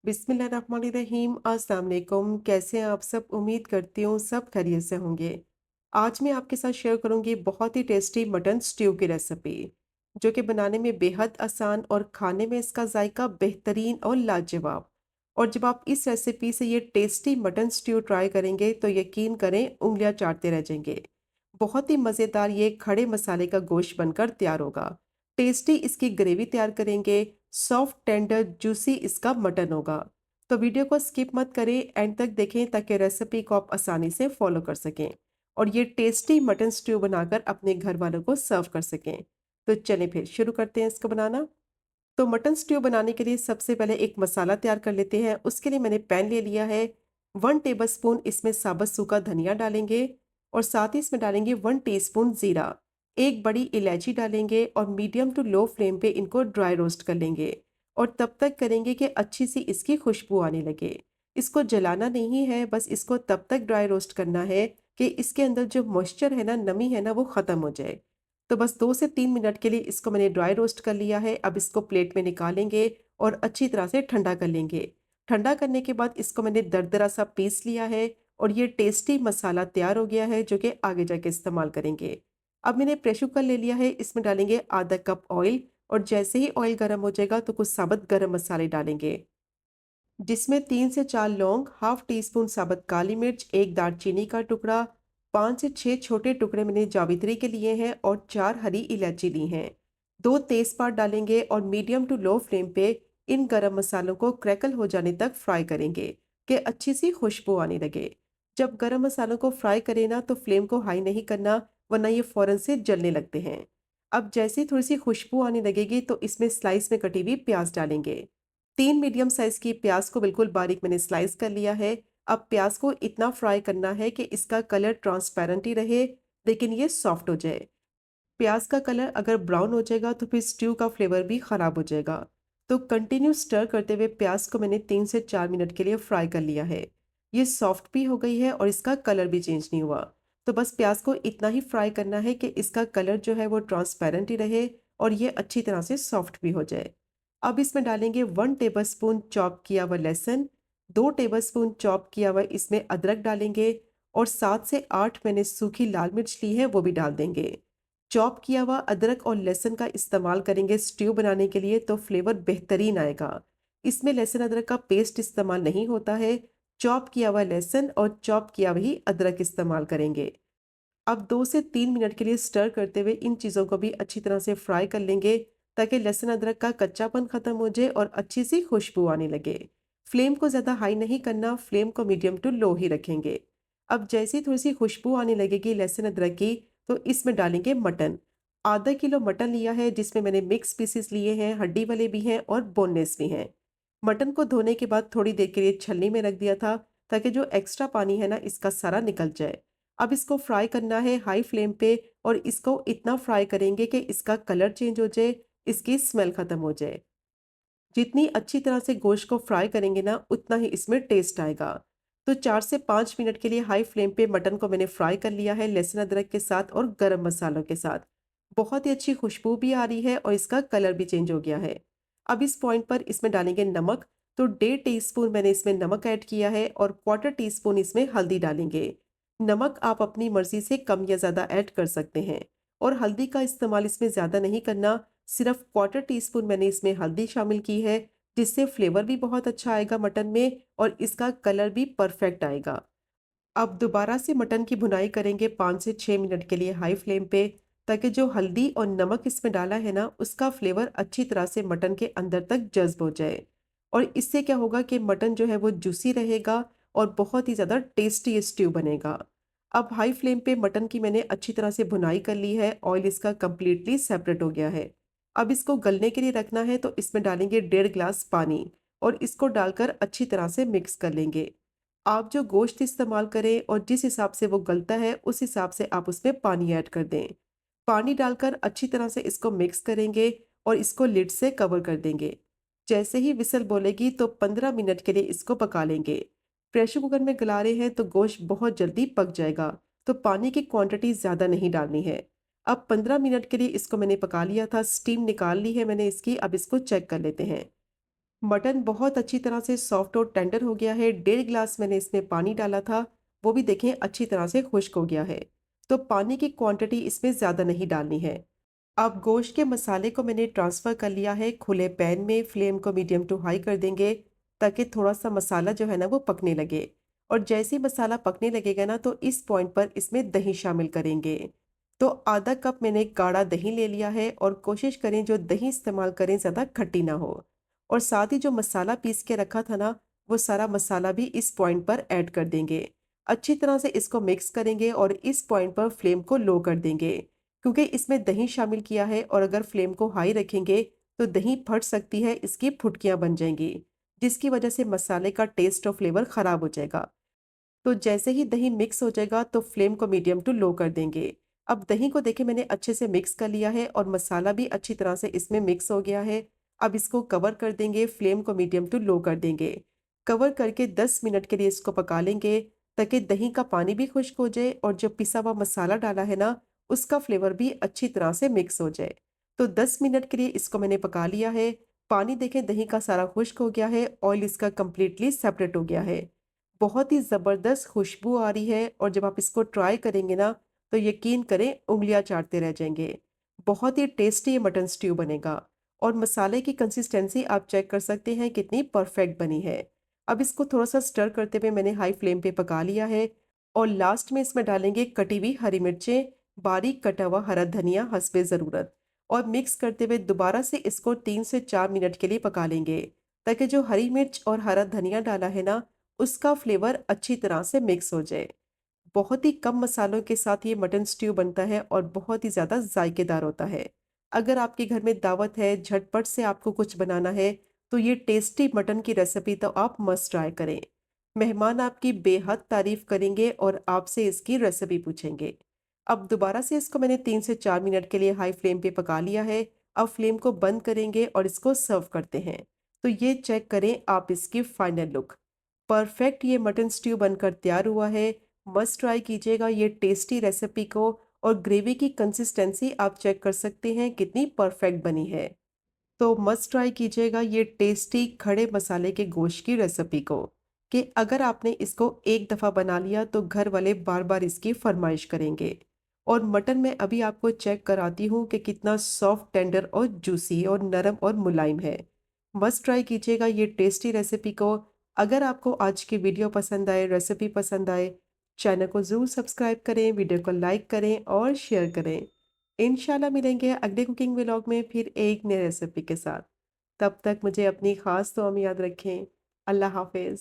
बिस्मिल्लाहिर्रहमानिर्रहीम। अस्सलाम वालेकुम। कैसे हैं आप सब? उम्मीद करती हूँ सब खैरियत से होंगे। आज मैं आपके साथ शेयर करूँगी बहुत ही टेस्टी मटन स्ट्यू की रेसिपी, जो कि बनाने में बेहद आसान और खाने में इसका जायका बेहतरीन और लाजवाब। और जब आप इस रेसिपी से ये टेस्टी मटन स्ट्यू ट्राई करेंगे तो यकीन करें उंगलियां चाटते रह जाएंगे। बहुत ही मज़ेदार ये खड़े मसाले का गोश्त बनकर तैयार होगा। टेस्टी इसकी ग्रेवी तैयार करेंगे। सॉफ्ट टेंडर जूसी इसका मटन होगा। तो वीडियो को स्किप मत करें, एंड तक देखें ताकि रेसिपी को आप आसानी से फॉलो कर सकें और ये टेस्टी मटन स्ट्यू बनाकर अपने घर वालों को सर्व कर सकें। तो चलें फिर शुरू करते हैं इसको बनाना। तो मटन स्ट्यू बनाने के लिए सबसे पहले एक मसाला तैयार कर लेते हैं। उसके लिए मैंने पैन ले लिया है। 1 टेबलस्पून इसमें साबुत सूखा धनिया डालेंगे और साथ ही इसमें डालेंगे 1 टीस्पून जीरा। एक बड़ी इलायची डालेंगे और मीडियम टू लो फ्लेम पे इनको ड्राई रोस्ट कर लेंगे और तब तक करेंगे कि अच्छी सी इसकी खुशबू आने लगे। इसको जलाना नहीं है, बस इसको तब तक ड्राई रोस्ट करना है कि इसके अंदर जो मॉइस्चर है ना, नमी है ना, वो ख़त्म हो जाए। तो बस 2 से 3 मिनट के लिए इसको मैंने ड्राई रोस्ट कर लिया है। अब इसको प्लेट में निकालेंगे और अच्छी तरह से ठंडा कर लेंगे। ठंडा करने के बाद इसको मैंने दरदरा सा पीस लिया है और ये टेस्टी मसाला तैयार हो गया है, जो कि आगे जाके इस्तेमाल करेंगे। अब मैंने प्रेशर कुकर ले लिया है। इसमें डालेंगे आधा कप ऑयल और जैसे ही ऑयल गर्म हो जाएगा तो कुछ साबुत गरम मसाले डालेंगे, जिसमें 3 से 4 लौंग, हाफ टी स्पून साबुत काली मिर्च, एक दालचीनी का टुकड़ा, 5 से 6 छोटे टुकड़े मैंने जावित्री के लिए हैं और 4 हरी इलायची ली हैं। 2 तेजपात डालेंगे और मीडियम टू लो फ्लेम पे इन गरम मसालों को क्रैकल हो जाने तक फ्राई करेंगे कि अच्छी सी खुशबू आने लगे। जब गरम मसालों को फ्राई करें ना तो फ्लेम को हाई नहीं करना, वरना ये फौरन से जलने लगते हैं। अब जैसे ही थोड़ी सी खुशबू आने लगेगी तो इसमें स्लाइस में कटी हुई प्याज डालेंगे। 3 मीडियम साइज की प्याज को बिल्कुल बारीक मैंने स्लाइस कर लिया है। अब प्याज को इतना फ्राई करना है कि इसका कलर ट्रांसपेरेंट ही रहे, लेकिन ये सॉफ्ट हो जाए। प्याज का कलर अगर ब्राउन हो जाएगा तो फिर स्ट्यू का फ्लेवर भी खराब हो जाएगा। तो कंटिन्यू स्टर करते हुए प्याज को मैंने 3 से 4 मिनट के लिए फ्राई कर लिया है। ये सॉफ्ट भी हो गई है और इसका कलर भी चेंज नहीं हुआ। तो बस प्याज को इतना ही फ्राई करना है कि इसका कलर जो है वो ट्रांसपेरेंट ही रहे और ये अच्छी तरह से सॉफ्ट भी हो जाए। अब इसमें डालेंगे 1 टेबलस्पून चॉप किया हुआ लहसुन, 2 टेबलस्पून चॉप किया हुआ इसमें अदरक डालेंगे और 7 से 8 मैंने सूखी लाल मिर्च ली है, वो भी डाल देंगे। चॉप किया हुआ अदरक और लहसुन का इस्तेमाल करेंगे स्ट्यू बनाने के लिए तो फ्लेवर बेहतरीन आएगा। इसमें लहसुन अदरक का पेस्ट इस्तेमाल नहीं होता है। चॉप किया हुआ लहसुन और चॉप किया हुआ ही अदरक इस्तेमाल करेंगे। अब 2 से 3 मिनट के लिए स्टर करते हुए इन चीज़ों को भी अच्छी तरह से फ्राई कर लेंगे ताकि लहसुन अदरक का कच्चापन खत्म हो जाए और अच्छी सी खुशबू आने लगे। फ्लेम को ज़्यादा हाई नहीं करना, फ्लेम को मीडियम टू लो ही रखेंगे। अब जैसे ही थोड़ी सी खुशबू आने लगेगी लहसुन अदरक की तो इसमें डालेंगे मटन। आधा किलो मटन लिया है, जिसमें मैंने मिक्स पीसेस लिए हैं, हड्डी वाले भी हैं और बोनलेस भी हैं। मटन को धोने के बाद थोड़ी देर के लिए छलनी में रख दिया था ताकि जो एक्स्ट्रा पानी है ना इसका सारा निकल जाए। अब इसको फ्राई करना है हाई फ्लेम पे और इसको इतना फ्राई करेंगे कि इसका कलर चेंज हो जाए, इसकी स्मेल खत्म हो जाए। जितनी अच्छी तरह से गोश्त को फ्राई करेंगे ना उतना ही इसमें टेस्ट आएगा। तो 4 से 5 मिनट के लिए हाई फ्लेम पे मटन को मैंने फ्राई कर लिया है लहसुन अदरक के साथ और गरम मसालों के साथ। बहुत ही अच्छी खुशबू भी आ रही है और इसका कलर भी चेंज हो गया है। अब इस पॉइंट पर इसमें डालेंगे नमक। तो 1.5 टीस्पून मैंने इसमें नमक ऐड किया है और क्वार्टर टीस्पून इसमें हल्दी डालेंगे। नमक आप अपनी मर्जी से कम या ज़्यादा ऐड कर सकते हैं और हल्दी का इस्तेमाल इसमें ज़्यादा नहीं करना। सिर्फ क्वार्टर टीस्पून मैंने इसमें हल्दी शामिल की है, जिससे फ्लेवर भी बहुत अच्छा आएगा मटन में और इसका कलर भी परफेक्ट आएगा। अब दोबारा से मटन की भुनाई करेंगे 5 से 6 मिनट के लिए हाई फ्लेम पे, ताकि जो हल्दी और नमक इसमें डाला है ना उसका फ्लेवर अच्छी तरह से मटन के अंदर तक जज्ब हो जाए। और इससे क्या होगा कि मटन जो है वो जूसी रहेगा और बहुत ही ज़्यादा टेस्टी स्ट्यू बनेगा। अब हाई फ्लेम पे मटन की मैंने अच्छी तरह से भुनाई कर ली है, ऑयल इसका कंप्लीटली सेपरेट हो गया है। अब इसको गलने के लिए रखना है तो इसमें डालेंगे 1.5 गिलास पानी और इसको डालकर अच्छी तरह से मिक्स कर लेंगे। आप जो गोश्त इस्तेमाल करें और जिस हिसाब से वो गलता है उस हिसाब से आप उसमें पानी ऐड कर दें। पानी डालकर अच्छी तरह से इसको मिक्स करेंगे और इसको लिड से कवर कर देंगे। जैसे ही विसल बोलेगी तो 15 मिनट के लिए इसको पका लेंगे। प्रेशर कुकर में गला रहे हैं तो गोश्त बहुत जल्दी पक जाएगा, तो पानी की क्वांटिटी ज़्यादा नहीं डालनी है। अब 15 मिनट के लिए इसको मैंने पका लिया था, स्टीम निकाल ली है मैंने इसकी। अब इसको चेक कर लेते हैं। मटन बहुत अच्छी तरह से सॉफ्ट और टेंडर हो गया है। 1.5 गिलास मैंने इसमें पानी डाला था, वो भी देखें अच्छी तरह से खुश्क हो गया है। तो पानी की क्वांटिटी इसमें ज़्यादा नहीं डालनी है। अब गोश्त के मसाले को मैंने ट्रांसफ़र कर लिया है खुले पैन में। फ्लेम को मीडियम टू हाई कर देंगे ताकि थोड़ा सा मसाला जो है ना वो पकने लगे। और जैसे ही मसाला पकने लगेगा ना तो इस पॉइंट पर इसमें दही शामिल करेंगे। तो आधा कप मैंने गाढ़ा दही ले लिया है और कोशिश करें जो दही इस्तेमाल करें ज़्यादा खट्टी ना हो। और साथ ही जो मसाला पीस के रखा था ना, वो सारा मसाला भी इस पॉइंट पर ऐड कर देंगे। अच्छी तरह से इसको मिक्स करेंगे और इस पॉइंट पर फ्लेम को लो कर देंगे, क्योंकि इसमें दही शामिल किया है और अगर फ्लेम को हाई रखेंगे तो दही फट सकती है, इसकी फुटकियाँ बन जाएंगी, जिसकी वजह से मसाले का टेस्ट और फ्लेवर ख़राब हो जाएगा। तो जैसे ही दही मिक्स हो जाएगा तो फ्लेम को मीडियम टू लो कर देंगे। अब दही को देखिए मैंने अच्छे से मिक्स कर लिया है और मसाला भी अच्छी तरह से इसमें मिक्स हो गया है। अब इसको कवर कर देंगे, फ्लेम को मीडियम टू लो कर देंगे। कवर करके 10 मिनट के लिए इसको पका लेंगे ताकि दही का पानी भी खुश्क हो जाए और जो पिसा हुआ मसाला डाला है ना, उसका फ्लेवर भी अच्छी तरह से मिक्स हो जाए। तो 10 मिनट के लिए इसको मैंने पका लिया है। पानी देखें दही का सारा खुश्क हो गया है, ऑयल इसका कंप्लीटली सेपरेट हो गया है। बहुत ही ज़बरदस्त खुशबू आ रही है और जब आप इसको ट्राई करेंगे ना तो यकीन करें उँगलियां चाटते रह जाएंगे। बहुत ही टेस्टी ये मटन स्ट्यू बनेगा। और मसाले की कंसिस्टेंसी आप चेक कर सकते हैं कितनी परफेक्ट बनी है। अब इसको थोड़ा सा स्टर करते हुए मैंने हाई फ्लेम पे पका लिया है। और लास्ट में इसमें डालेंगे कटी हुई हरी मिर्चें, बारीक कटा हुआ हरा धनिया हस्बे ज़रूरत। और मिक्स करते हुए दोबारा से इसको 3 से 4 मिनट के लिए पका लेंगे ताकि जो हरी मिर्च और हरा धनिया डाला है ना, उसका फ्लेवर अच्छी तरह से मिक्स हो जाए। बहुत ही कम मसालों के साथ ये मटन स्ट्यू बनता है और बहुत ही ज़्यादा जायकेदार होता है। अगर आपके घर में दावत है, झटपट से आपको कुछ बनाना है, तो ये टेस्टी मटन की रेसिपी तो आप मस्ट ट्राई करें। मेहमान आपकी बेहद तारीफ करेंगे और आपसे इसकी रेसिपी पूछेंगे। अब दोबारा से इसको मैंने 3 से 4 मिनट के लिए हाई फ्लेम पे पका लिया है। अब फ्लेम को बंद करेंगे और इसको सर्व करते हैं। तो ये चेक करें आप इसकी फाइनल लुक। परफेक्ट ये मटन स्ट्यू बनकर तैयार हुआ है। मस्ट ट्राई कीजिएगा ये टेस्टी रेसिपी को। और ग्रेवी की कंसिस्टेंसी आप चेक कर सकते हैं कितनी परफेक्ट बनी है। तो मस्ट ट्राई कीजिएगा ये टेस्टी खड़े मसाले के गोश्त की रेसिपी को, कि अगर आपने इसको एक दफ़ा बना लिया तो घर वाले बार बार इसकी फरमाइश करेंगे। और मटन में अभी आपको चेक कराती हूँ कि कितना सॉफ्ट, टेंडर और जूसी और नरम और मुलायम है। मस्ट ट्राई कीजिएगा ये टेस्टी रेसिपी को। अगर आपको आज की वीडियो पसंद आए, रेसिपी पसंद आए, चैनल को ज़रूर सब्सक्राइब करें, वीडियो को लाइक करें और शेयर करें। इंशाल्लाह मिलेंगे अगले कुकिंग व्लॉग में फिर एक नई रेसिपी के साथ। तब तक मुझे अपनी ख़ास दुआ में याद रखें। अल्लाह हाफ़िज़।